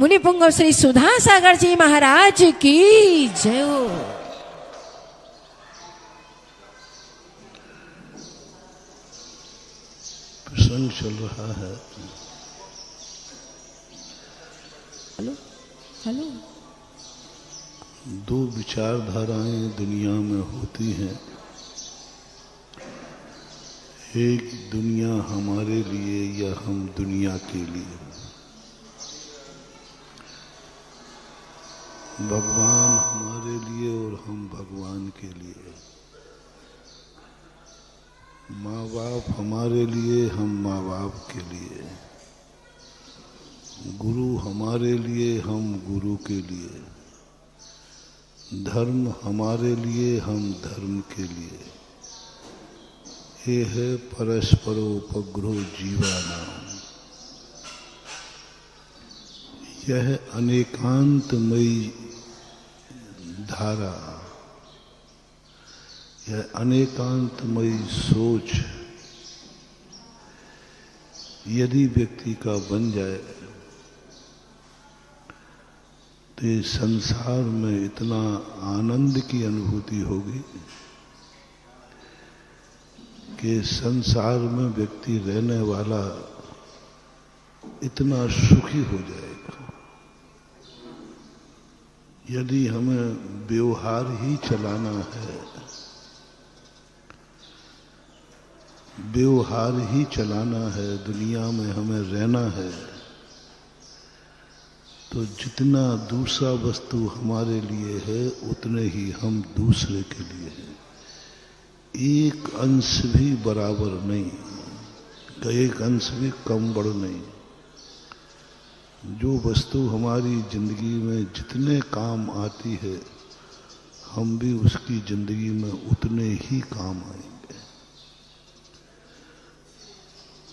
मुनि पुंगव श्री सुधा सागर जी महाराज की जय हो। प्रसंग चल रहा है। Hello hello. दो विचारधाराएं दुनिया में होती हैं। एक दुनिया हमारे लिए या हम दुनिया के लिए। भगवान हमारे लिए और हम भगवान के लिए। माँ बाप हमारे लिए, हम माँ बाप के लिए। गुरु हमारे लिए, हम गुरु के लिए। धर्म हमारे लिए, हम धर्म के लिए। ये है परस्परोपग्रहो जीवानाम। यह अनेकांतमयी धारा, यह अनेकांतमयी सोच यदि व्यक्ति का बन जाए तो ये संसार में इतना आनंद की अनुभूति होगी कि संसार में व्यक्ति रहने वाला इतना सुखी हो जाएगा। यदि हमें व्यवहार ही चलाना है, व्यवहार ही चलाना है, दुनिया में हमें रहना है, तो जितना दूसरा वस्तु हमारे लिए है उतने ही हम दूसरे के लिए हैं। एक अंश भी बराबर नहीं, एक अंश भी कम बड़ नहीं। जो वस्तु हमारी जिंदगी में जितने काम आती है, हम भी उसकी जिंदगी में उतने ही काम आएंगे।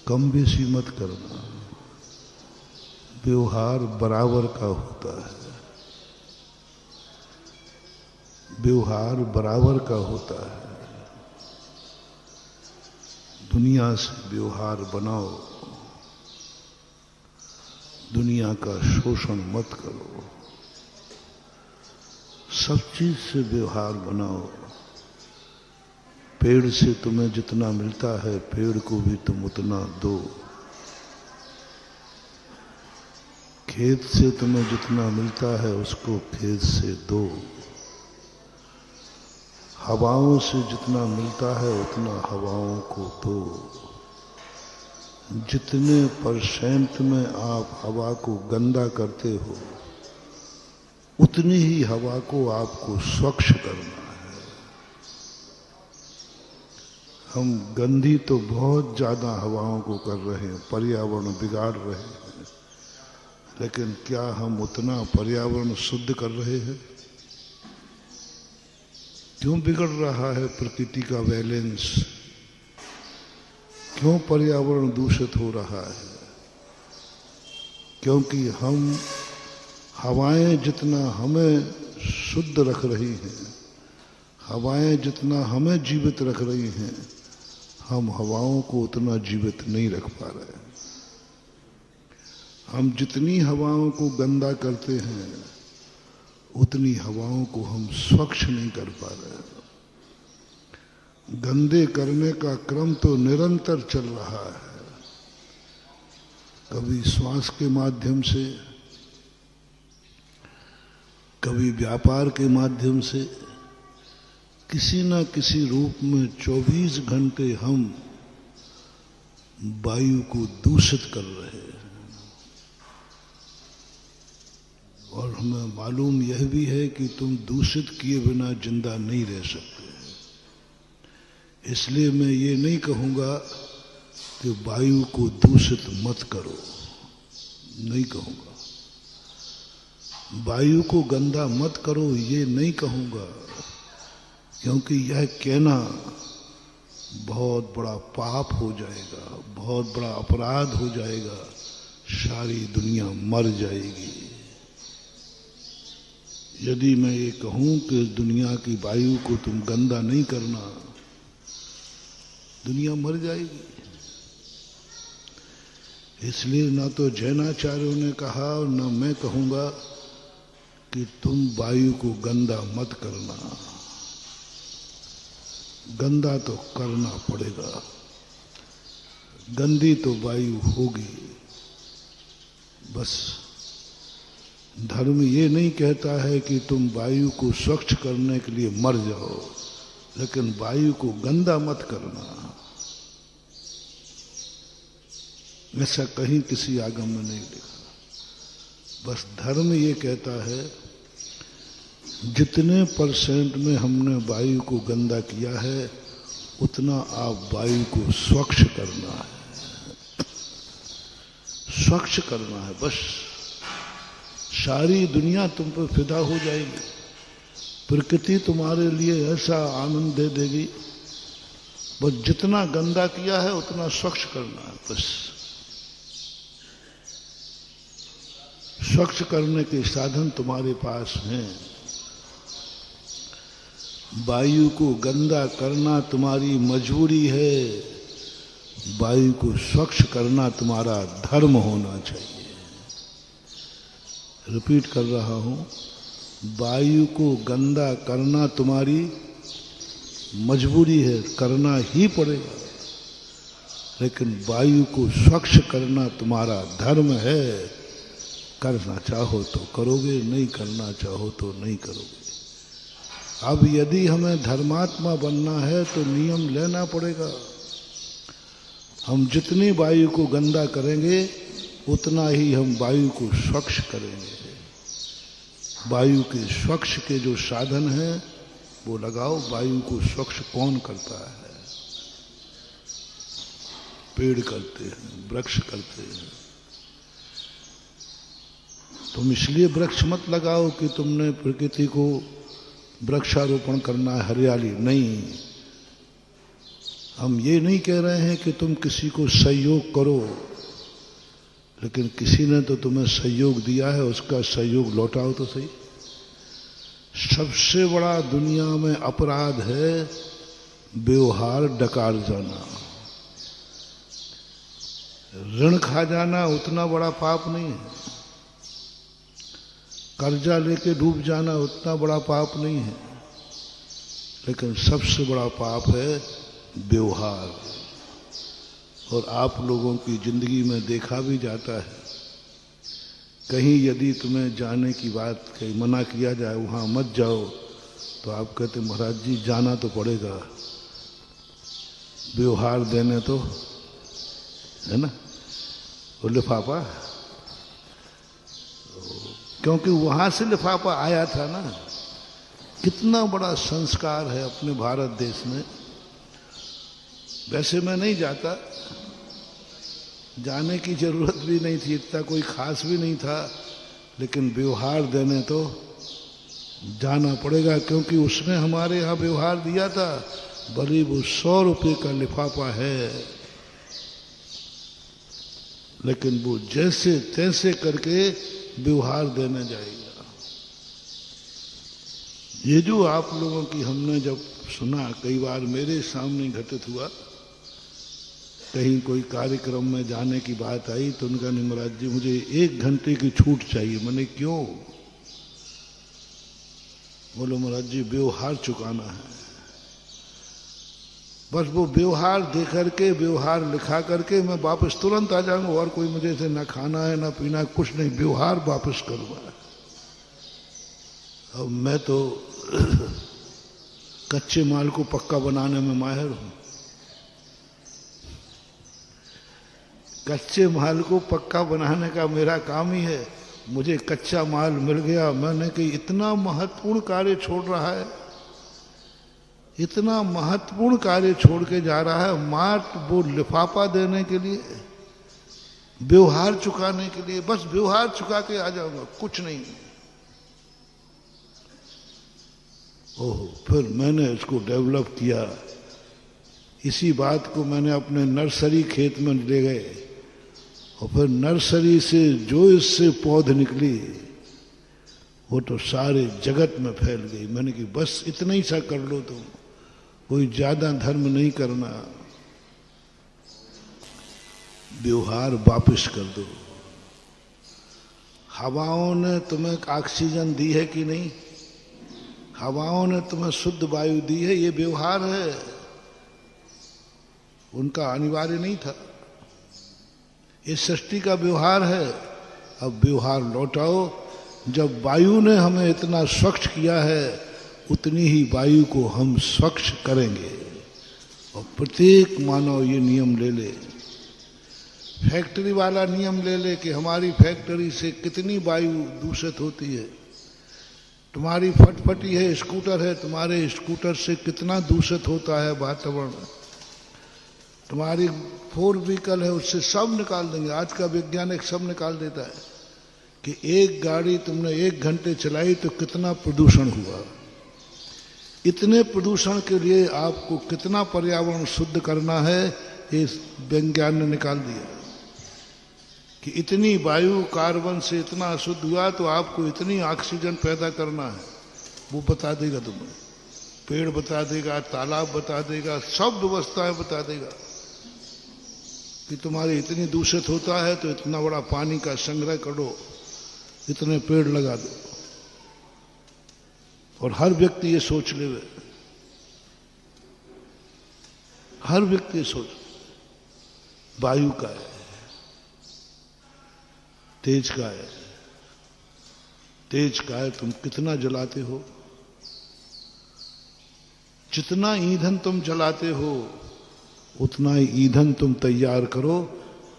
कम बेसी मत करना। व्यवहार बराबर का होता है, व्यवहार बराबर का होता है। दुनिया से व्यवहार बनाओ, दुनिया का शोषण मत करो। सब चीज से व्यवहार बनाओ। पेड़ से तुम्हें जितना मिलता है, पेड़ को भी तुम उतना दो। खेत से तुम्हें जितना मिलता है, उसको खेत से दो। हवाओं से जितना मिलता है, उतना हवाओं को दो। जितने % में आप हवा को गंदा करते हो, उतनी ही हवा को आपको स्वच्छ करना है। हम गंदी तो बहुत ज्यादा हवाओं को कर रहे हैं, पर्यावरण बिगाड़ रहे हैं, लेकिन क्या हम उतना पर्यावरण शुद्ध कर रहे हैं? क्यों बिगड़ रहा है प्रकृति का बैलेंस? क्यों पर्यावरण दूषित हो रहा है? क्योंकि हम हवाएं जितना हमें शुद्ध रख रही हैं, हवाएं जितना हमें जीवित रख रही हैं, हम हवाओं को उतना जीवित नहीं रख पा रहे हैं। हम जितनी हवाओं को गंदा करते हैं, उतनी हवाओं को हम स्वच्छ नहीं कर पा रहे हैं। गंदे करने का क्रम तो निरंतर चल रहा है। कभी श्वास के माध्यम से, कभी व्यापार के माध्यम से, किसी न किसी रूप में 24 घंटे हम वायु को दूषित कर रहे हैं। और हमें मालूम यह भी है कि तुम दूषित किए बिना जिंदा नहीं रह सकते। इसलिए मैं ये नहीं कहूँगा कि वायु को दूषित मत करो, नहीं कहूँगा। वायु को गंदा मत करो, ये नहीं कहूँगा, क्योंकि यह कहना बहुत बड़ा पाप हो जाएगा, बहुत बड़ा अपराध हो जाएगा, सारी दुनिया मर जाएगी। यदि मैं ये कहूँ कि दुनिया की वायु को तुम गंदा नहीं करना, दुनिया मर जाएगी। इसलिए ना तो जैनाचार्यों ने कहा और न मैं कहूंगा कि तुम वायु को गंदा मत करना। गंदा तो करना पड़ेगा, गंदी तो वायु होगी। बस धर्म ये नहीं कहता है कि तुम वायु को स्वच्छ करने के लिए मर जाओ, लेकिन वायु को गंदा मत करना, ऐसा कहीं किसी आगम में नहीं लिखा। बस धर्म ये कहता है जितने % में हमने वायु को गंदा किया है उतना आप वायु को स्वच्छ करना है, स्वच्छ करना है। बस सारी दुनिया तुम पर फिदा हो जाएगी, प्रकृति तुम्हारे लिए ऐसा आनंद दे देगी। बस जितना गंदा किया है उतना स्वच्छ करना है। बस स्वच्छ करने के साधन तुम्हारे पास हैं। वायु को गंदा करना तुम्हारी मजबूरी है, वायु को स्वच्छ करना तुम्हारा धर्म होना चाहिए। रिपीट कर रहा हूं, वायु को गंदा करना तुम्हारी मजबूरी है, करना ही पड़ेगा, लेकिन वायु को स्वच्छ करना तुम्हारा धर्म है। करना चाहो तो करोगे, नहीं करना चाहो तो नहीं करोगे। अब यदि हमें धर्मात्मा बनना है तो नियम लेना पड़ेगा। हम जितनी वायु को गंदा करेंगे उतना ही हम वायु को स्वच्छ करेंगे। वायु के स्वच्छ के जो साधन हैं वो लगाओ। वायु को स्वच्छ कौन करता है? पेड़ करते हैं, वृक्ष करते हैं। तुम इसलिए वृक्ष मत लगाओ कि तुमने प्रकृति को वृक्षारोपण करना है, हरियाली नहीं। हम ये नहीं कह रहे हैं कि तुम किसी को सहयोग करो, लेकिन किसी ने तो तुम्हें सहयोग दिया है, उसका सहयोग लौटाओ तो सही। सबसे बड़ा दुनिया में अपराध है व्यवहार डकार जाना। ऋण खा जाना उतना बड़ा पाप नहीं है, कर्जा लेके डूब जाना उतना बड़ा पाप नहीं है, लेकिन सबसे बड़ा पाप है व्यवहार। और आप लोगों की जिंदगी में देखा भी जाता है, कहीं यदि तुम्हें जाने की बात कहीं मना किया जाए, वहां मत जाओ, तो आप कहते महाराज जी जाना तो पड़ेगा, व्यवहार देने तो, है ना, वो लिफाफा, क्योंकि वहां से लिफाफा आया था ना। कितना बड़ा संस्कार है अपने भारत देश में। वैसे मैं नहीं जाता, जाने की जरूरत भी नहीं थी, इतना कोई खास भी नहीं था, लेकिन व्यवहार देने तो जाना पड़ेगा, क्योंकि उसने हमारे यहाँ व्यवहार दिया था। भले वो 100 रुपये का लिफाफा है, लेकिन वो जैसे तैसे करके व्यवहार देने जाएगा। ये जो आप लोगों की हमने जब सुना, कई बार मेरे सामने घटित हुआ, कहीं कोई कार्यक्रम में जाने की बात आई तो उनका नहीं महाराज जी मुझे 1 घंटे की छूट चाहिए। मैंने क्यों? बोलो महाराज जी व्यवहार चुकाना है। बस वो व्यवहार दे करके, व्यवहार लिखा करके मैं वापस तुरंत आ जाऊंगा, और कोई मुझे से ना खाना है ना पीना है, कुछ नहीं, व्यवहार वापस करूंगा। अब मैं तो कच्चे माल को पक्का बनाने में माहिर हूं। कच्चे माल को पक्का बनाने का मेरा काम ही है। मुझे कच्चा माल मिल गया, मैंने कि इतना महत्वपूर्ण कार्य छोड़ रहा है, इतना महत्वपूर्ण कार्य छोड़ के जा रहा है, मात्र वो लिफाफा देने के लिए, व्यवहार चुकाने के लिए। बस व्यवहार चुका के आ जाऊंगा, कुछ नहीं। ओह, फिर मैंने इसको डेवलप किया। इसी बात को मैंने अपने नर्सरी खेत में ले गए, और फिर नर्सरी से जो इससे पौध निकली वो तो सारे जगत में फैल गई। मैंने कि बस इतना ही सा कर लो, तुम कोई ज्यादा धर्म नहीं करना। व्यवहार वापस कर दो। हवाओं ने तुम्हें ऑक्सीजन दी है कि नहीं? हवाओं ने तुम्हें शुद्ध वायु दी है, ये व्यवहार है, उनका अनिवार्य नहीं था, ये सृष्टि का व्यवहार है। अब व्यवहार लौटाओ। जब वायु ने हमें इतना स्वच्छ किया है, उतनी ही वायु को हम स्वच्छ करेंगे। और प्रत्येक मानव ये नियम ले ले, फैक्ट्री वाला नियम ले ले कि हमारी फैक्ट्री से कितनी वायु दूषित होती है। तुम्हारी फटफटी है, स्कूटर है, तुम्हारे स्कूटर से कितना दूषित होता है वातावरण। तुम्हारी 4 व्हीकल है, उससे सब निकाल देंगे। आज का वैज्ञानिक सब निकाल देता है कि एक गाड़ी तुमने 1 घंटे चलाई तो कितना प्रदूषण हुआ। इतने प्रदूषण के लिए आपको कितना पर्यावरण शुद्ध करना है, ये विज्ञान ने निकाल दिया कि इतनी वायु कार्बन से इतना अशुद्ध हुआ तो आपको इतनी ऑक्सीजन पैदा करना है। वो बता देगा तुम्हें, पेड़ बता देगा, तालाब बता देगा, सब व्यवस्थाएं बता देगा कि तुम्हारे इतनी दूषित होता है तो इतना बड़ा पानी का संग्रह करो, इतने पेड़ लगा दो। और हर व्यक्ति ये सोच ले, हर व्यक्ति ये सोच, वायु का है, तेज का है, तेज का है, तुम कितना जलाते हो। जितना ईंधन तुम जलाते हो उतना ही ईंधन तुम तैयार करो,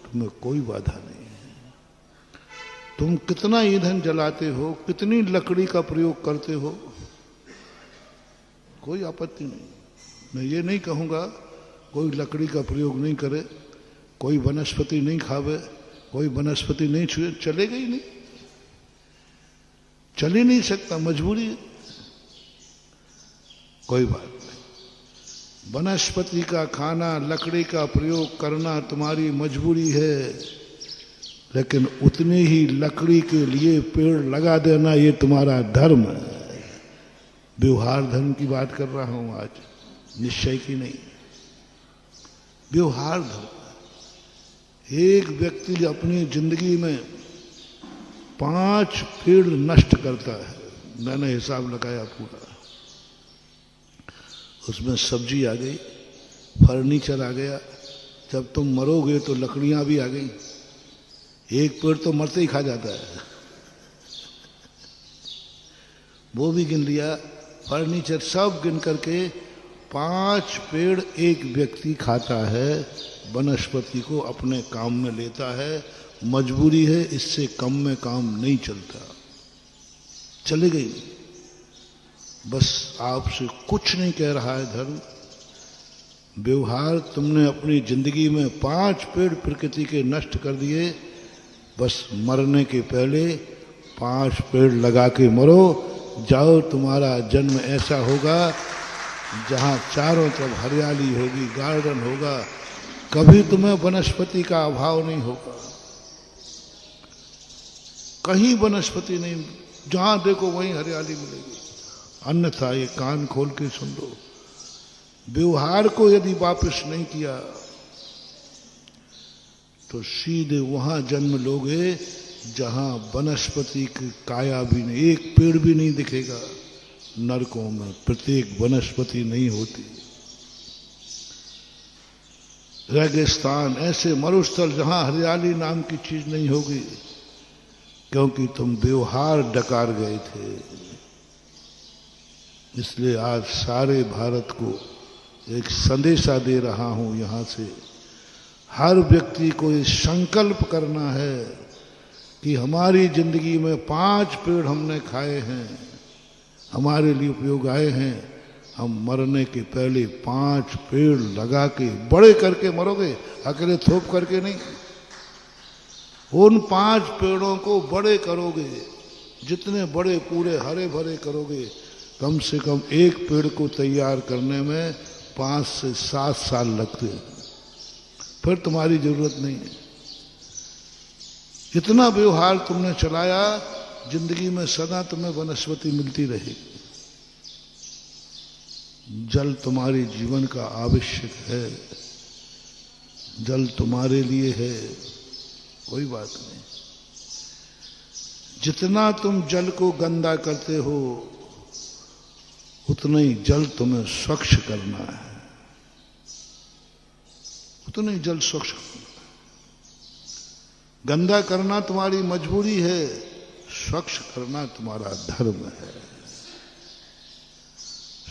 तुम्हें कोई बाधा नहीं है। तुम कितना ईंधन जलाते हो, कितनी लकड़ी का प्रयोग करते हो, कोई आपत्ति नहीं। मैं ये नहीं कहूँगा कोई लकड़ी का प्रयोग नहीं करे, कोई वनस्पति नहीं खावे, कोई वनस्पति नहीं छुए, चलेगा ही नहीं, चल ही नहीं सकता, मजबूरी है, कोई बात नहीं। वनस्पति का खाना, लकड़ी का प्रयोग करना तुम्हारी मजबूरी है, लेकिन उतनी ही लकड़ी के लिए पेड़ लगा देना ये तुम्हारा धर्म है। व्यवहार धर्म की बात कर रहा हूं आज, निश्चय की नहीं। व्यवहार धर्म। एक व्यक्ति अपनी जिंदगी में 5 पेड़ नष्ट करता है, मैंने हिसाब लगाया पूरा। उसमें सब्जी आ गई, फर्नीचर आ गया, जब तुम मरोगे तो लकड़ियां भी आ गई। एक पेड़ तो मरते ही खा जाता है, वो भी गिन लिया, फर्नीचर सब गिन करके 5 पेड़ एक व्यक्ति खाता है, वनस्पति को अपने काम में लेता है। मजबूरी है, इससे कम में काम नहीं चलता, चले गई। बस आपसे कुछ नहीं कह रहा है धर्म। व्यवहार तुमने अपनी जिंदगी में 5 पेड़ प्रकृति के नष्ट कर दिए, बस मरने के पहले 5 पेड़ लगा के मरो। जाओ, तुम्हारा जन्म ऐसा होगा जहां चारों तरफ हरियाली होगी, गार्डन होगा, कभी तुम्हें वनस्पति का अभाव नहीं होगा। कहीं वनस्पति नहीं, जहां देखो वहीं हरियाली मिलेगी। अन्यथा ये कान खोल के सुन लो, व्यवहार को यदि वापस नहीं किया तो सीधे वहां जन्म लोगे जहां वनस्पति की काया भी नहीं, एक पेड़ भी नहीं दिखेगा। नरकों में प्रत्येक वनस्पति नहीं होती। रेगिस्तान, ऐसे मरुस्थल जहां हरियाली नाम की चीज नहीं होगी, क्योंकि तुम व्यवहार डकार गए थे। इसलिए आज सारे भारत को एक संदेशा दे रहा हूं यहां से। हर व्यक्ति को ये संकल्प करना है कि हमारी जिंदगी में 5 पेड़ हमने खाए हैं, हमारे लिए उपयोग आए हैं। हम मरने के पहले 5 पेड़ लगा के बड़े करके मरोगे, अकेले थोप करके नहीं। उन 5 पेड़ों को बड़े करोगे, जितने बड़े पूरे हरे भरे करोगे, कम से कम एक पेड़ को तैयार करने में 5 से 7 साल लगते हैं, फिर तुम्हारी जरूरत नहीं है। इतना व्यवहार तुमने चलाया, जिंदगी में सदा तुम्हें वनस्पति मिलती रहेगी। जल तुम्हारे जीवन का आवश्यक है। जल तुम्हारे लिए है, कोई बात नहीं। जितना तुम जल को गंदा करते हो उतना ही जल तुम्हें स्वच्छ करना है, उतना ही जल स्वच्छ करना है। गंदा करना तुम्हारी मजबूरी है, स्वच्छ करना तुम्हारा धर्म है,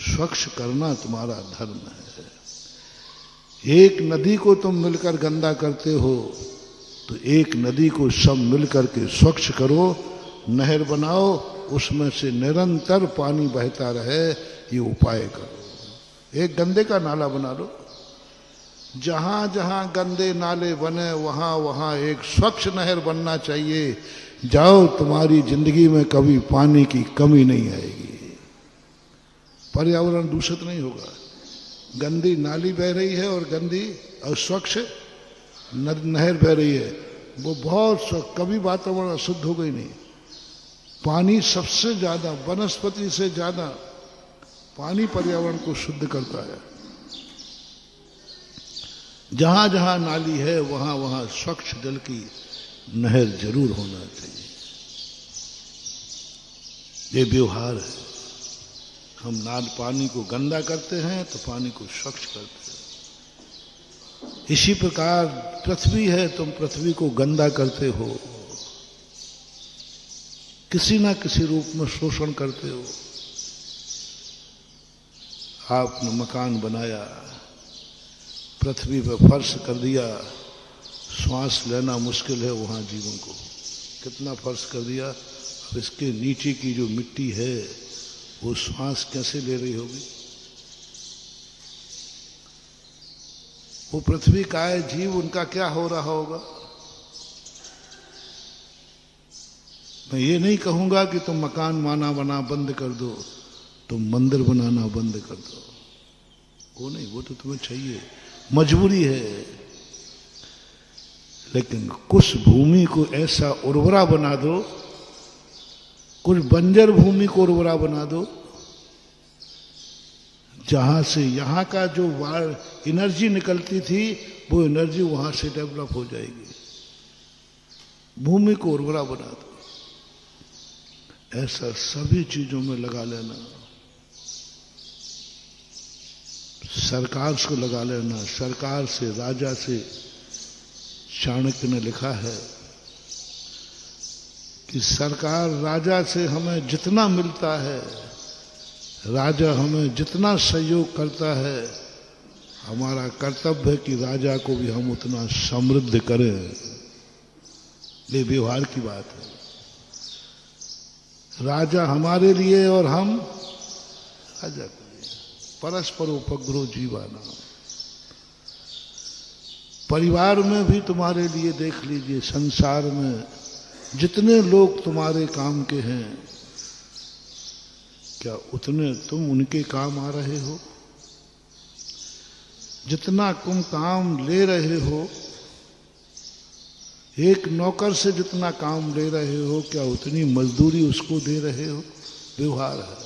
स्वच्छ करना तुम्हारा धर्म है। एक नदी को तुम मिलकर गंदा करते हो तो एक नदी को सब मिलकर के स्वच्छ करो, नहर बनाओ, उसमें से निरंतर पानी बहता रहे, ये उपाय करो। एक गंदे का नाला बना लो, जहां जहां गंदे नाले बने वहां वहां एक स्वच्छ नहर बनना चाहिए। जाओ, तुम्हारी जिंदगी में कभी पानी की कमी नहीं आएगी, पर्यावरण दूषित नहीं होगा। गंदी नाली बह रही है और गंदी अस्वच्छ नहर बह रही है, वो बहुत कभी वातावरण अशुद्ध होगा ही नहीं। पानी सबसे ज्यादा, वनस्पति से ज्यादा पानी पर्यावरण को शुद्ध करता है। जहां जहां नाली है वहां वहां स्वच्छ जल की नहर जरूर होना चाहिए। ये व्यवहार है। हम नाल पानी को गंदा करते हैं तो पानी को स्वच्छ करते हैं। इसी प्रकार पृथ्वी है, तुम पृथ्वी को गंदा करते हो, किसी ना किसी रूप में शोषण करते हो। आपने मकान बनाया, पृथ्वी पर फर्श कर दिया, श्वास लेना मुश्किल है वहां जीवों को, कितना फर्श कर दिया। अब इसके नीचे की जो मिट्टी है वो श्वास कैसे ले रही होगी? वो पृथ्वी का है जीव, उनका क्या हो रहा होगा? मैं ये नहीं कहूंगा कि तुम मकान बना बंद कर दो, तुम मंदिर बनाना बंद कर दो, वो नहीं, वो तो तुम्हें चाहिए, मजबूरी है। लेकिन कुछ भूमि को ऐसा उर्वरा बना दो, कुछ बंजर भूमि को उर्वरा बना दो, जहां से यहां का जो एनर्जी निकलती थी वो एनर्जी वहां से डेवलप हो जाएगी। भूमि को उर्वरा बना दो। ऐसा सभी चीजों में लगा लेना। सरकार को लगा लेना, सरकार से, राजा से। चाणक्य ने लिखा है कि सरकार, राजा से हमें जितना मिलता है, राजा हमें जितना सहयोग करता है, हमारा कर्तव्य है कि राजा को भी हम उतना समृद्ध करें। ये व्यवहार की बात है। राजा हमारे लिए और हम राजा के लिए। परस्पर उपग्रह जीवाना। परिवार में भी तुम्हारे लिए देख लीजिए, संसार में जितने लोग तुम्हारे काम के हैं, क्या उतने तुम उनके काम आ रहे हो? जितना तुम काम ले रहे हो, एक नौकर से जितना काम ले रहे हो, क्या उतनी मजदूरी उसको दे रहे हो? व्यवहार है।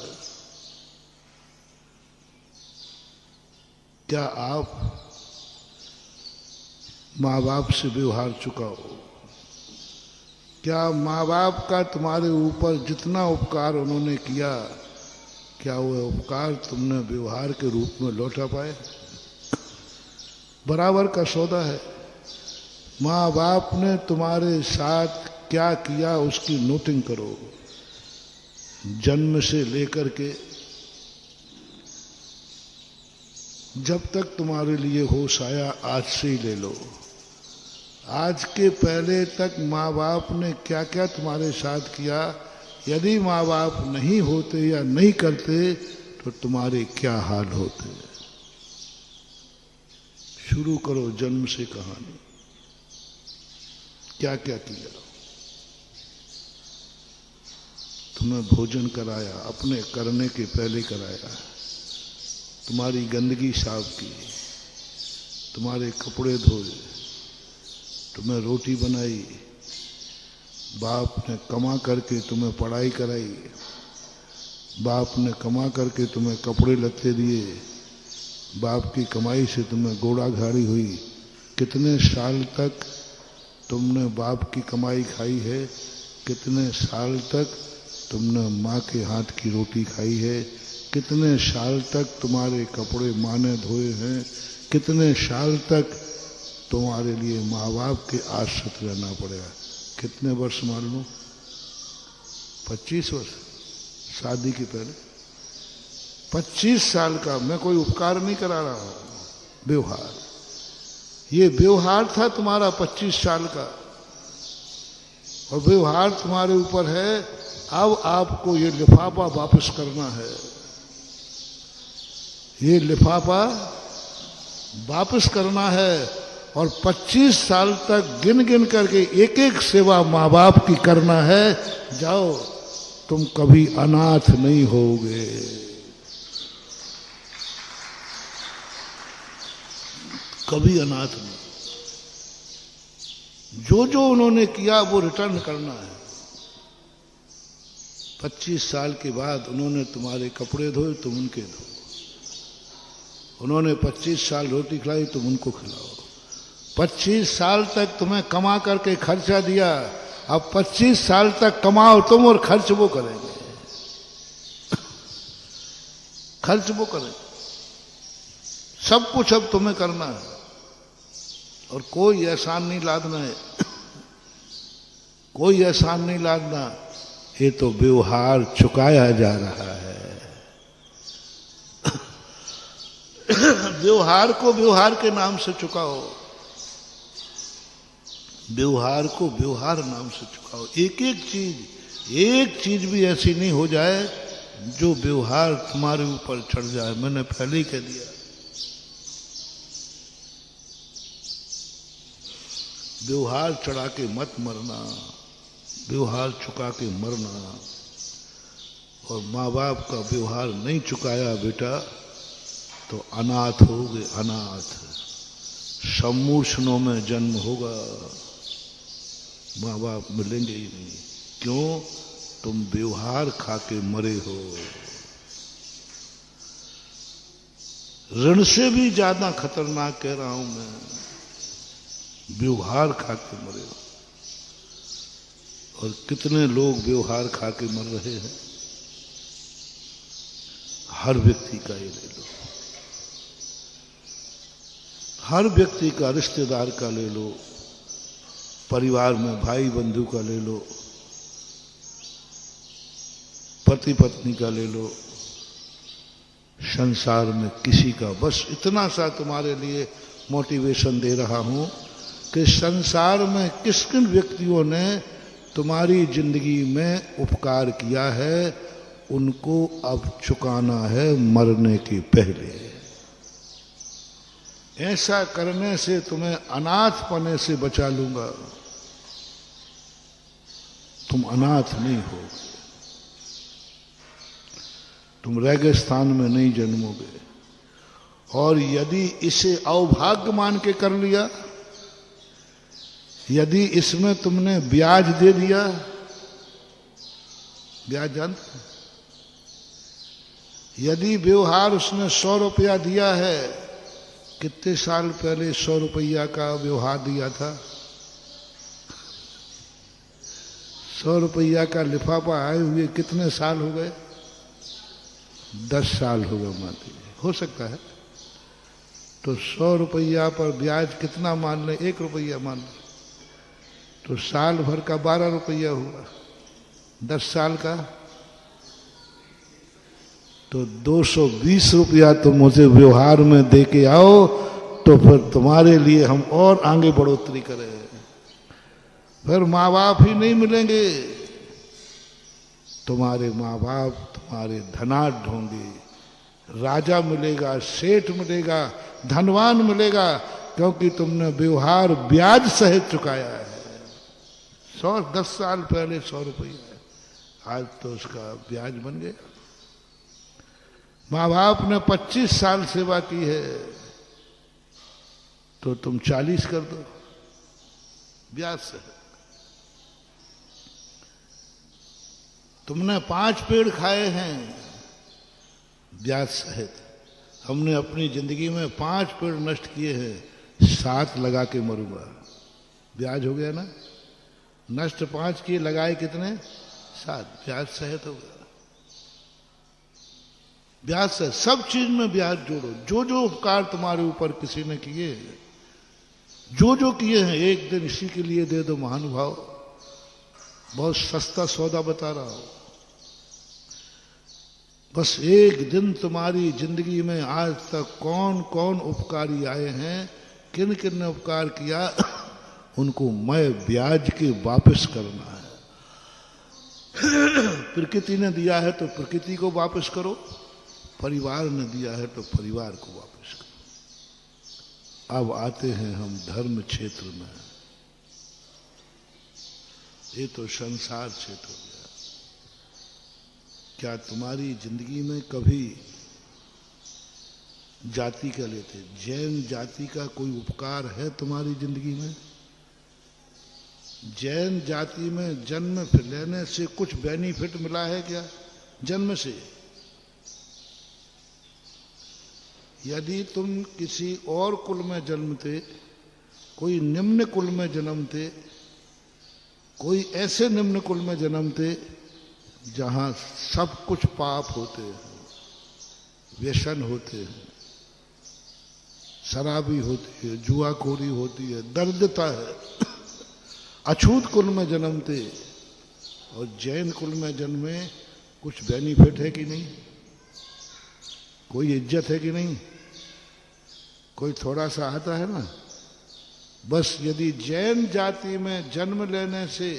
क्या आप माँ बाप से व्यवहार चुकाओ? क्या माँ बाप का तुम्हारे ऊपर जितना उपकार उन्होंने किया, क्या वो उपकार तुमने व्यवहार के रूप में लौटा पाए? बराबर का सौदा है। माँ बाप ने तुम्हारे साथ क्या किया उसकी नोटिंग करो, जन्म से लेकर के जब तक तुम्हारे लिए होश आया, आज से ही ले लो। आज के पहले तक माँ बाप ने क्या क्या तुम्हारे साथ किया, यदि माँ बाप नहीं होते या नहीं करते तो तुम्हारे क्या हाल होते। शुरू करो जन्म से कहानी, क्या क्या किया। तुम्हें भोजन कराया, अपने करने के पहले कराया, तुम्हारी गंदगी साफ की, तुम्हारे कपड़े धोए, तुम्हें रोटी बनाई, बाप ने कमा करके तुम्हें पढ़ाई कराई, बाप ने कमा करके तुम्हें कपड़े लत्ते दिए, बाप की कमाई से तुम्हें घोड़ा गाड़ी हुई, कितने साल तक तुमने बाप की कमाई खाई है, कितने साल तक तुमने माँ के हाथ की रोटी खाई है, कितने साल तक तुम्हारे कपड़े माँ ने धोए हैं, कितने साल तक तुम्हारे लिए माँ बाप के आश्रित रहना पड़ेगा। कितने वर्ष मान लो? 25 वर्ष शादी के पहले। 25 साल का। मैं कोई उपकार नहीं करा रहा हूं, व्यवहार, ये व्यवहार था तुम्हारा 25 साल का, और व्यवहार तुम्हारे ऊपर है। अब आपको ये लिफाफा वापस करना है, ये लिफाफा वापस करना है, और 25 साल तक गिन गिन करके एक एक सेवा माँ बाप की करना है। जाओ, तुम कभी अनाथ नहीं होगे। कभी अनाथ नहीं। जो जो उन्होंने किया वो रिटर्न करना है। 25 साल के बाद उन्होंने तुम्हारे कपड़े धोए, तुम उनके धो। उन्होंने 25 साल रोटी खिलाई, तुम उनको खिलाओ। 25 साल तक तुम्हें कमा करके खर्चा दिया, अब 25 साल तक कमाओ तुम और खर्च वो करेंगे। खर्च वो करेंगे। सब कुछ अब तुम्हें करना है, और कोई एहसान नहीं लादना है, कोई एहसान नहीं लादना। ये तो व्यवहार चुकाया जा रहा है। व्यवहार को व्यवहार के नाम से चुकाओ, व्यवहार को व्यवहार नाम से चुकाओ। एक चीज भी ऐसी नहीं हो जाए जो व्यवहार तुम्हारे ऊपर चढ़ जाए। मैंने पहले ही कह दिया, व्यवहार चढ़ा के मत मरना, व्यवहार चुका के मरना। और माँ बाप का व्यवहार नहीं चुकाया बेटा तो अनाथ होगे, अनाथ। सम्मूर्छनों में जन्म होगा, माँ बाप मिलेंगे ही नहीं। क्यों? तुम व्यवहार खा के मरे हो। ऋण से भी ज्यादा खतरनाक कह रहा हूं मैं, व्यवहार खा के मरे हो। और कितने लोग व्यवहार खा के मर रहे हैं। हर व्यक्ति का ये ले लो, हर व्यक्ति का, रिश्तेदार का ले लो, परिवार में भाई बंधु का ले लो, पति पत्नी का ले लो, संसार में किसी का। बस इतना सा तुम्हारे लिए मोटिवेशन दे रहा हूं कि संसार में किस किन व्यक्तियों ने तुम्हारी जिंदगी में उपकार किया है, उनको अब चुकाना है मरने के पहले। ऐसा करने से तुम्हें अनाथ पने से बचा लूंगा। तुम अनाथ नहीं हो, तुम रेगिस्तान में नहीं जन्मोगे। और यदि इसे अवभाग्य मान के कर लिया, यदि इसमें तुमने ब्याज दे दिया, ब्याज जानते, यदि व्यवहार उसने 100 रुपया दिया है, कितने साल पहले 100 रुपया का व्यवहार दिया था? 100 रुपया का लिफाफा आए हुए कितने साल हो गए? 10 साल हो गए मान लीजिए, हो सकता है। तो 100 रुपया पर ब्याज कितना मान लें? 1 रुपया मान लें, तो साल भर का 12 रुपया हुआ। 10 साल का तो 220 रुपया तुम मुझे व्यवहार में दे के आओ, तो फिर तुम्हारे लिए हम और आगे बढ़ोतरी करें। फिर माँ बाप ही नहीं मिलेंगे, तुम्हारे माँ बाप तुम्हारे धनाढ्य होंगे। राजा मिलेगा, सेठ मिलेगा, धनवान मिलेगा, क्योंकि तुमने व्यवहार ब्याज सहित चुकाया है। 10 साल पहले 100 रुपया, आज तो उसका ब्याज बन गया। माँ बाप ने 25 साल सेवा की है, तो तुम 40 कर दो ब्याज से। तुमने 5 पेड़ खाए हैं ब्याज सहित। हमने अपनी जिंदगी में 5 पेड़ नष्ट किए हैं 7 लगा के मरूंगा। ब्याज हो गया ना, नष्ट 5 किए, लगाए कितने? 7। ब्याज सहित हो गया। ब्याज से सब चीज में ब्याज जोड़ो। जो जो उपकार तुम्हारे ऊपर किसी ने किए, जो जो किए हैं, एक दिन इसी के लिए दे दो महानुभाव। बहुत सस्ता सौदा बता रहा हूं। बस एक दिन तुम्हारी जिंदगी में आज तक कौन कौन उपकारी आए हैं, किन किन ने उपकार किया, उनको मैं ब्याज के वापस करना है। प्रकृति ने दिया है तो प्रकृति को वापस करो, परिवार ने दिया है तो परिवार को वापस करो। अब आते हैं हम धर्म क्षेत्र में। ये तो संसार क्षेत्र हो गया। क्या तुम्हारी जिंदगी में कभी जाति का लेते, जैन जाति का कोई उपकार है तुम्हारी जिंदगी में? जैन जाति में जन्म लेने से कुछ बेनिफिट मिला है क्या? जन्म से यदि तुम किसी और कुल में जन्मते, कोई निम्न कुल में जन्मते, कोई ऐसे निम्न कुल में जन्मते जहां सब कुछ पाप होते हैं, व्यसन होते हैं, शराबी होती है, जुआखोरी होती है, दरिद्रता है, अछूत कुल में जन्मते और जैन कुल में जन्मे, कुछ बेनिफिट है कि नहीं? कोई इज्जत है कि नहीं? कोई थोड़ा सा आता है ना। बस यदि जैन जाति में जन्म लेने से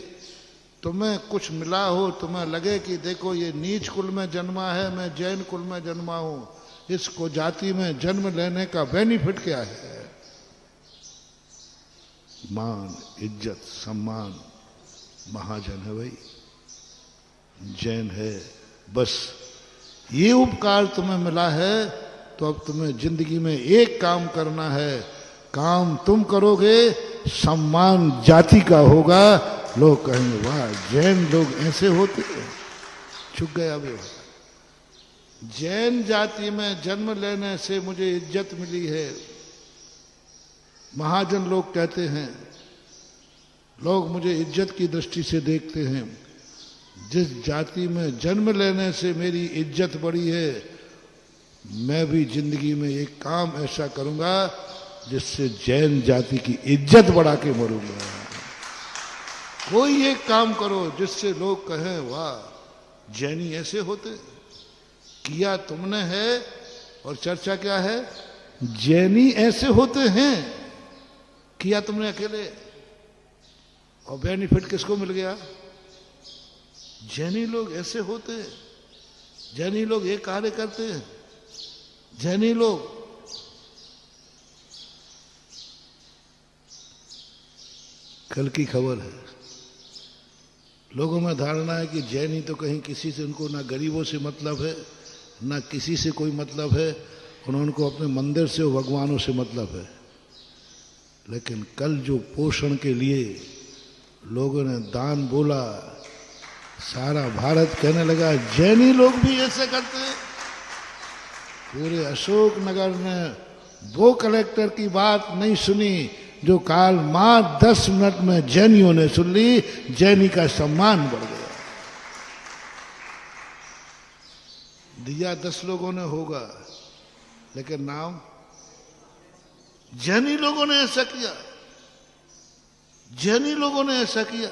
तुम्हें कुछ मिला हो, तुम्हें लगे कि देखो ये नीच कुल में जन्मा है, मैं जैन कुल में जन्मा हूं, इसको जाति में जन्म लेने का बेनिफिट क्या है? मान, इज्जत, सम्मान, महाजन है भाई, जैन है। बस ये उपकार तुम्हें मिला है तो अब तुम्हें जिंदगी में एक काम करना है। काम तुम करोगे, सम्मान जाति का होगा। लोग कहेंगे वाह, जैन लोग ऐसे होते हैं। चुप गया व्यवहार। जैन जाति में जन्म लेने से मुझे इज्जत मिली है। महाजन लोग कहते हैं, लोग मुझे इज्जत की दृष्टि से देखते हैं। जिस जाति में जन्म लेने से मेरी इज्जत बढ़ी है, मैं भी जिंदगी में एक काम ऐसा करूंगा जिससे जैन जाति की इज्जत बढ़ा के मरूंगा। कोई एक काम करो जिससे लोग कहें वाह, जैनी ऐसे होते। किया तुमने है और चर्चा क्या है? जैनी ऐसे होते हैं। किया तुमने अकेले और बेनिफिट किसको मिल गया? जैनी लोग ऐसे होते हैं। जैनी लोग ये कार्य करते हैं। जैनी लोग कल की खबर है, लोगों में धारणा है कि जैनी तो कहीं किसी से, उनको ना गरीबों से मतलब है, ना किसी से कोई मतलब है, उनको अपने मंदिर से और भगवानों से मतलब है। लेकिन कल जो पोषण के लिए लोगों ने दान बोला, सारा भारत कहने लगा जैनी लोग भी ऐसे करते हैं। पूरे अशोक नगर ने वो कलेक्टर की बात नहीं सुनी जो काल मां 10 मिनट में जैनियों ने सुन ली। जैनी का सम्मान बढ़ गया। दिया 10 लोगों ने होगा, लेकिन नाम जैनी लोगों ने ऐसा किया। जैनी लोगों ने ऐसा किया।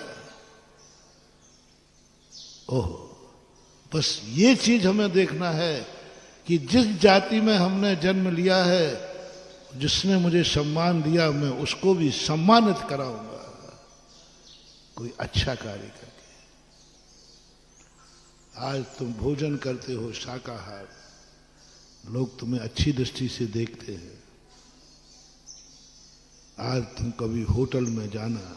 ओह, बस ये चीज हमें देखना है कि जिस जाति में हमने जन्म लिया है, जिसने मुझे सम्मान दिया, मैं उसको भी सम्मानित कराऊंगा कोई अच्छा कार्य करके। आज तुम भोजन करते हो शाकाहार, लोग तुम्हें अच्छी दृष्टि से देखते हैं। आज तुम कभी होटल में जाना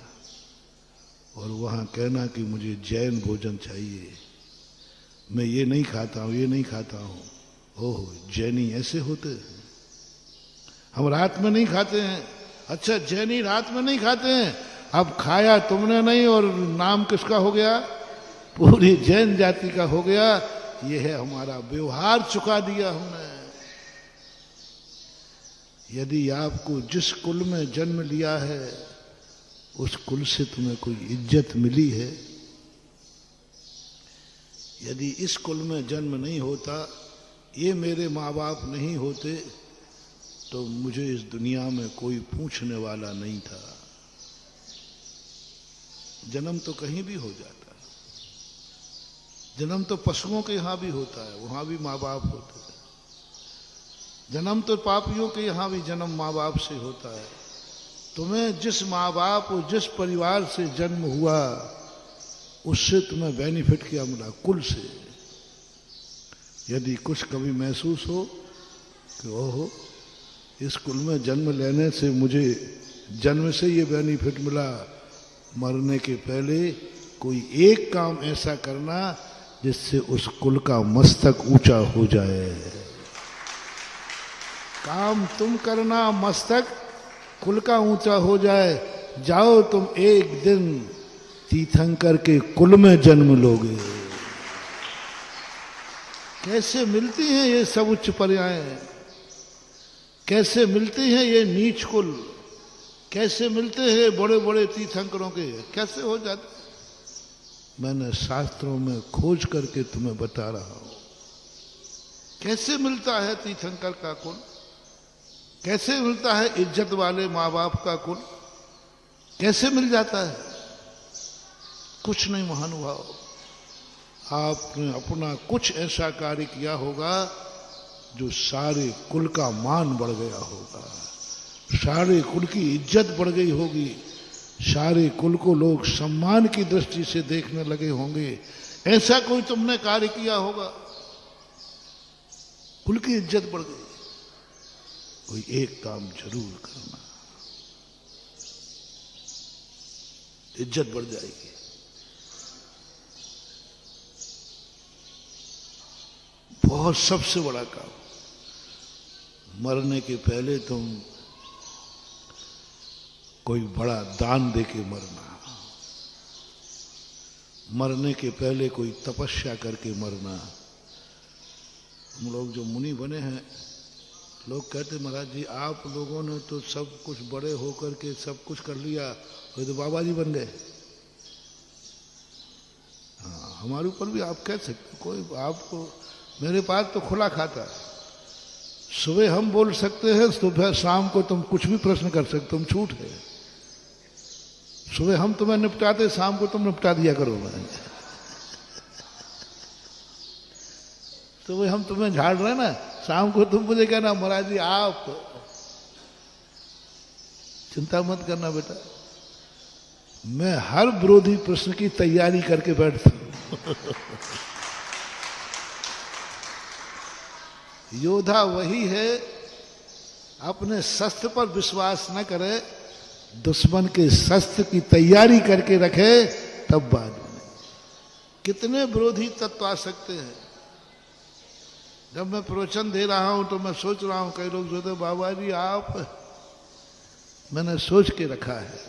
और वहां कहना कि मुझे जैन भोजन चाहिए, मैं ये नहीं खाता हूं, ये नहीं खाता हूं। ओह, जैनी ऐसे होते हैं। हम रात में नहीं खाते हैं। अच्छा, जैनी रात में नहीं खाते हैं। अब खाया तुमने नहीं और नाम किसका हो गया? पूरी जैन जाति का हो गया। ये है हमारा व्यवहार, चुका दिया हमने। यदि आपको जिस कुल में जन्म लिया है उस कुल से तुम्हें कोई इज्जत मिली है, यदि इस कुल में जन्म नहीं होता, ये मेरे माँ बाप नहीं होते, तो मुझे इस दुनिया में कोई पूछने वाला नहीं था। जन्म तो कहीं भी हो जाता है, जन्म तो पशुओं के यहां भी होता है, वहां भी माँ बाप होते हैं। जन्म तो पापियों के यहां भी जन्म माँ बाप से होता है। तुम्हें जिस माँ बाप और जिस परिवार से जन्म हुआ, उससे तुम्हें बेनिफिट क्या मिला? कुल से। यदि कुछ कभी महसूस हो कि ओहो, इस कुल में जन्म लेने से मुझे जन्म से ये बेनिफिट मिला, मरने के पहले कोई एक काम ऐसा करना जिससे उस कुल का मस्तक ऊंचा हो जाए। काम तुम करना, मस्तक कुल का ऊंचा हो जाए। जाओ तुम एक दिन तीर्थंकर के कुल में जन्म लोगे। कैसे मिलती हैं ये सब उच्च पर्यायें, कैसे मिलती हैं ये नीच कुल, कैसे मिलते हैं बड़े बड़े तीर्थंकरों के, कैसे हो जाते? मैंने शास्त्रों में खोज करके तुम्हें बता रहा हूं कैसे मिलता है तीर्थंकर का कुल, कैसे मिलता है इज्जत वाले माँ बाप का कुल, कैसे मिल जाता है? कुछ नहीं महानुभाव, आपने अपना कुछ ऐसा कार्य किया होगा जो सारे कुल का मान बढ़ गया होगा, सारे कुल की इज्जत बढ़ गई होगी, सारे कुल को लोग सम्मान की दृष्टि से देखने लगे होंगे। ऐसा कोई तुमने कार्य किया होगा, कुल की इज्जत बढ़ गई। कोई एक काम जरूर करना, इज्जत बढ़ जाएगी। बहुत सबसे बड़ा काम, मरने के पहले तुम कोई बड़ा दान देके मरना, मरने के पहले कोई तपस्या करके मरना। हम लोग जो मुनि बने हैं, लोग कहते महाराज जी आप लोगों ने तो सब कुछ बड़े होकर के सब कुछ कर लिया, वो तो बाबा जी बन गए। हाँ, हमारे ऊपर भी आप कह सकते, कोई आपको, मेरे पास तो खुला खाता है, सुबह हम बोल सकते हैं, सुबह शाम को तुम कुछ भी प्रश्न कर सकते, तुम छूट है। सुबह हम तुम्हें निपटाते, शाम को तुम निपटा दिया करो। सुबह हम तुम्हें झाड़ रहे ना, शाम को तुम मुझे कहना महाराज जी आप चिंता मत करना बेटा, मैं हर विरोधी प्रश्न की तैयारी करके बैठता हूं। योद्धा वही है, अपने शस्त्र पर विश्वास न करे, दुश्मन के शस्त्र की तैयारी करके रखे, तब बात बने। कितने विरोधी तत्व आ सकते हैं। जब मैं प्रवचन दे रहा हूं तो मैं सोच रहा हूं, कई लोग सोचते बाबा जी आप, मैंने सोच के रखा है।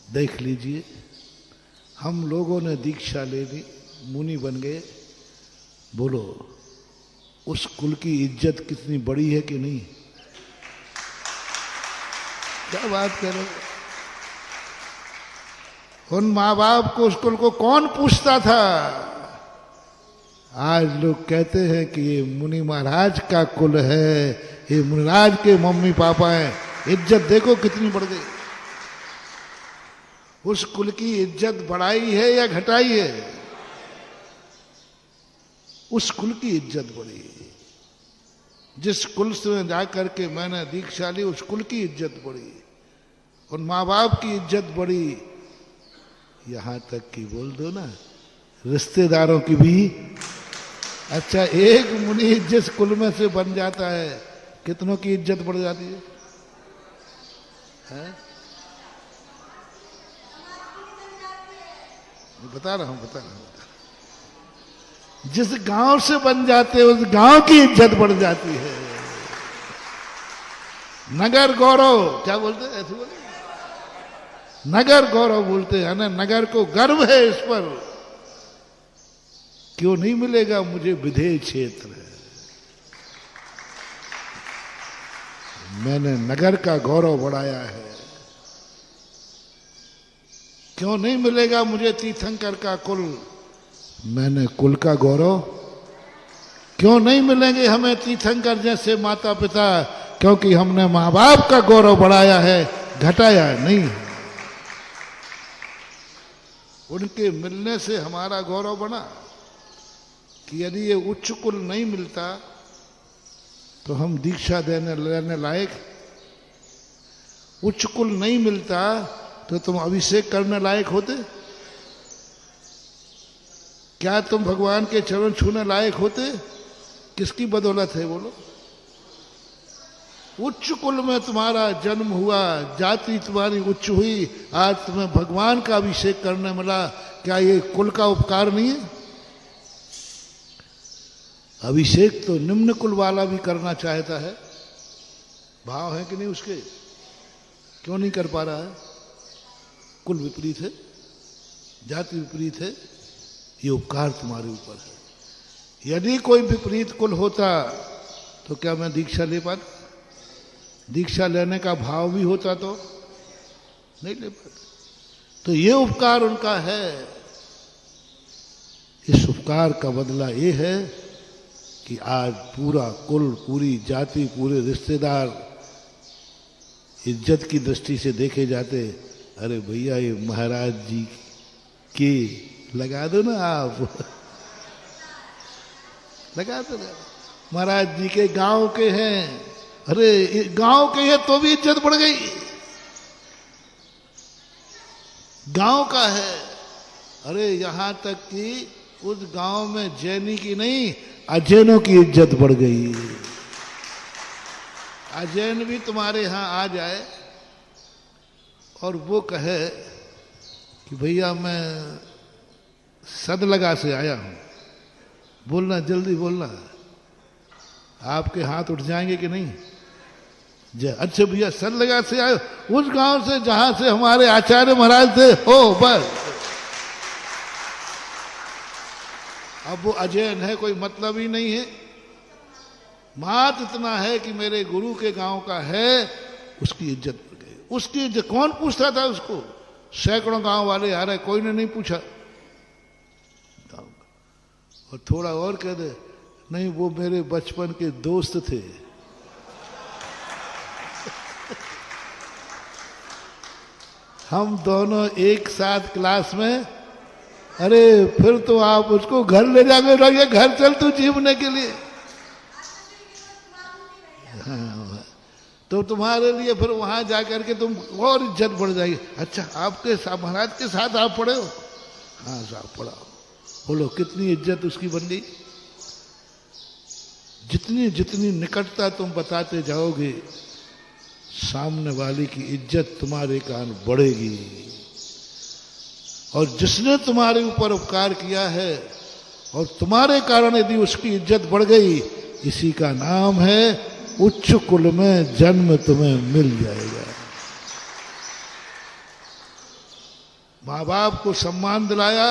देख लीजिए, हम लोगों ने दीक्षा ले ली, मुनि बन गए, बोलो उस कुल की इज्जत कितनी बड़ी है कि नहीं? क्या बात करो, उन माँ बाप को, उस कुल को कौन पूछता था? आज लोग कहते हैं कि ये मुनि महाराज का कुल है, ये मुनिराज के मम्मी पापा हैं। इज्जत देखो कितनी बढ़ गई। उस कुल की इज्जत बढ़ाई है या घटाई है? उस कुल की इज्जत बढ़ी। जिस कुल से जाकर के मैंने दीक्षा ली, उस कुल की इज्जत बढ़ी, उन माँ बाप की इज्जत बढ़ी, यहां तक कि बोल दो ना रिश्तेदारों की भी। अच्छा, एक मुनि जिस कुल में से बन जाता है, कितनों की इज्जत बढ़ जाती है? बता रहा हूं। जिस गांव से बन जाते हैं, उस गांव की इज्जत बढ़ जाती है। नगर गौरव क्या बोलते हैं? ऐसे बोलते नगर गौरव बोलते हैं ना, नगर को गर्व है इस पर। क्यों नहीं मिलेगा मुझे विधेय क्षेत्र? मैंने नगर का गौरव बढ़ाया है। क्यों नहीं मिलेगा मुझे तीर्थंकर का कुल? मैंने कुल का गौरव। क्यों नहीं मिलेंगे हमें तीर्थंकर जैसे माता पिता? क्योंकि हमने माँ बाप का गौरव बढ़ाया है, घटाया नहीं। उनके मिलने से हमारा गौरव बना कि यदि ये उच्च कुल नहीं मिलता तो हम दीक्षा लेने लायक। उच्च कुल नहीं मिलता तो तुम अभिषेक करने लायक होते? क्या तुम भगवान के चरण छूने लायक होते? किसकी बदौलत है बोलो? उच्च कुल में तुम्हारा जन्म हुआ, जाति तुम्हारी उच्च हुई, आज तुम्हें भगवान का अभिषेक करने मिला। क्या ये कुल का उपकार नहीं है? अभिषेक तो निम्न कुल वाला भी करना चाहता है। भाव है कि नहीं उसके? क्यों नहीं कर पा रहा है? कुल विपरीत है, जाति विपरीत है। ये उपकार तुम्हारे ऊपर है। यदि कोई विपरीत कुल होता तो क्या मैं दीक्षा ले पाता? दीक्षा लेने का भाव भी होता तो नहीं ले पाते। तो ये उपकार उनका है। इस उपकार का बदला ये है कि आज पूरा कुल, पूरी जाति, पूरे रिश्तेदार इज्जत की दृष्टि से देखे जाते। अरे भैया ये महाराज जी के लगा दो ना आप लगा दो ना, महाराज जी के गांव के हैं। अरे गांव के हैं तो भी इज्जत बढ़ गई। गांव का है। अरे यहां तक कि उस गांव में जैनी की नहीं, अजैनों की इज्जत बढ़ गई। अजैन भी तुम्हारे यहां आ जाए और वो कहे कि भैया मैं सदलगा से आया हूं, बोलना जल्दी बोलना, आपके हाथ उठ जाएंगे कि नहीं? अच्छा भैया सदलगा से आए, उस गांव से जहां से हमारे आचार्य महाराज थे, हो बस। अब वो अजैन है, कोई मतलब ही नहीं है। मात इतना है कि मेरे गुरु के गांव का है, उसकी इज्जत बढ़ गई। उसकी इज्जत कौन पूछता था उसको? सैकड़ों गांव वाले आ रहे, कोई ने नहीं पूछा। और थोड़ा और कह दे, नहीं वो मेरे बचपन के दोस्त थे। हम दोनों एक साथ क्लास में। अरे फिर तो आप उसको घर ले जाके रहिए, घर चल तू जीवने के लिए। हाँ, तो तुम्हारे लिए फिर वहां जाकर के तुम और इज्जत बढ़ जाएगी। अच्छा आपके महाराज के साथ आप पढ़े हो? हाँ साहब पढ़ा। बोलो कितनी इज्जत उसकी बन गई। जितनी जितनी निकटता तुम बताते जाओगे, सामने वाले की इज्जत तुम्हारे कारण बढ़ेगी। और जिसने तुम्हारे ऊपर उपकार किया है और तुम्हारे कारण यदि उसकी इज्जत बढ़ गई, इसी का नाम है उच्च कुल में जन्म तुम्हें मिल जाएगा। माँ बाप को सम्मान दिलाया,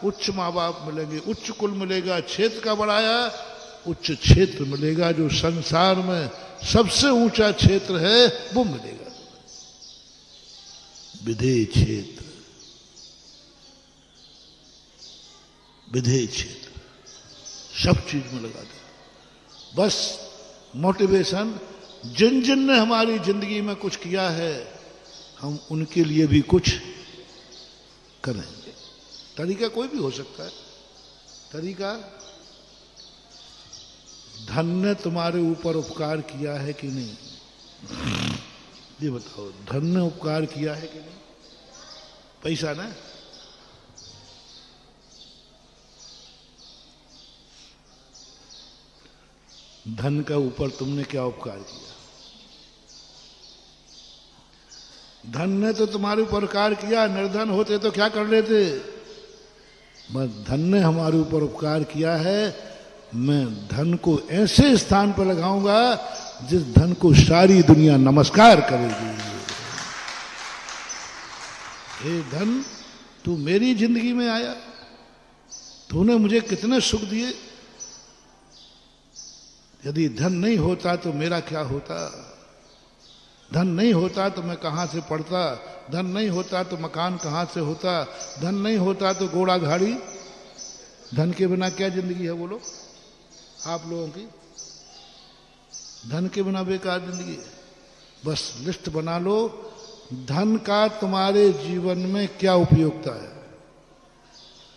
उच्च माँ बाप मिलेंगे, उच्च कुल मिलेगा। क्षेत्र का बढ़ाया, उच्च क्षेत्र मिलेगा। जो संसार में सबसे ऊंचा क्षेत्र है वो मिलेगा। विधेय क्षेत्र, विधेय क्षेत्र सब चीज में लगा दे। बस मोटिवेशन, जिन जिन ने हमारी जिंदगी में कुछ किया है, हम उनके लिए भी कुछ करेंगे। तरीका कोई भी हो सकता है। तरीका, धन ने तुम्हारे ऊपर उपकार किया है कि नहीं? ये बताओ, धन ने उपकार किया है कि नहीं? पैसा ना? धन का ऊपर तुमने क्या उपकार किया? धन ने तो तुम्हारे ऊपर उपकार किया। निर्धन होते तो क्या कर लेते? बस धन ने हमारे ऊपर उपकार किया है। मैं धन को ऐसे स्थान पर लगाऊंगा जिस धन को सारी दुनिया नमस्कार करेगी। हे धन, तू मेरी जिंदगी में आया, तूने मुझे कितने सुख दिए। यदि धन नहीं होता तो मेरा क्या होता? धन नहीं होता तो मैं कहाँ से पढ़ता, धन नहीं होता तो मकान कहाँ से होता, धन नहीं होता तो घोड़ा गाड़ी। धन के बिना क्या जिंदगी है बोलो आप लोगों की? धन के बिना बेकार जिंदगी है। बस लिस्ट बना लो, धन का तुम्हारे जीवन में क्या उपयोगिता है।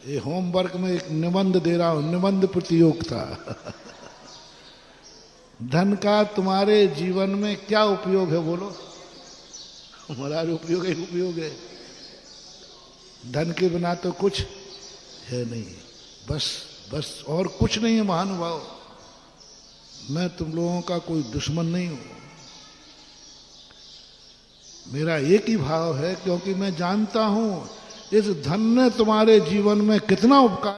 ये होमवर्क में एक निबंध दे रहा हूं, निबंध प्रतियोगिता। धन का तुम्हारे जीवन में क्या उपयोग है बोलो? हमारा उपयोग एक उपयोग है। धन के बिना तो कुछ है नहीं, बस बस और कुछ नहीं है महानुभाव। मैं तुम लोगों का कोई दुश्मन नहीं हूं, मेरा एक ही भाव है, क्योंकि मैं जानता हूं इस धन ने तुम्हारे जीवन में कितना उपकार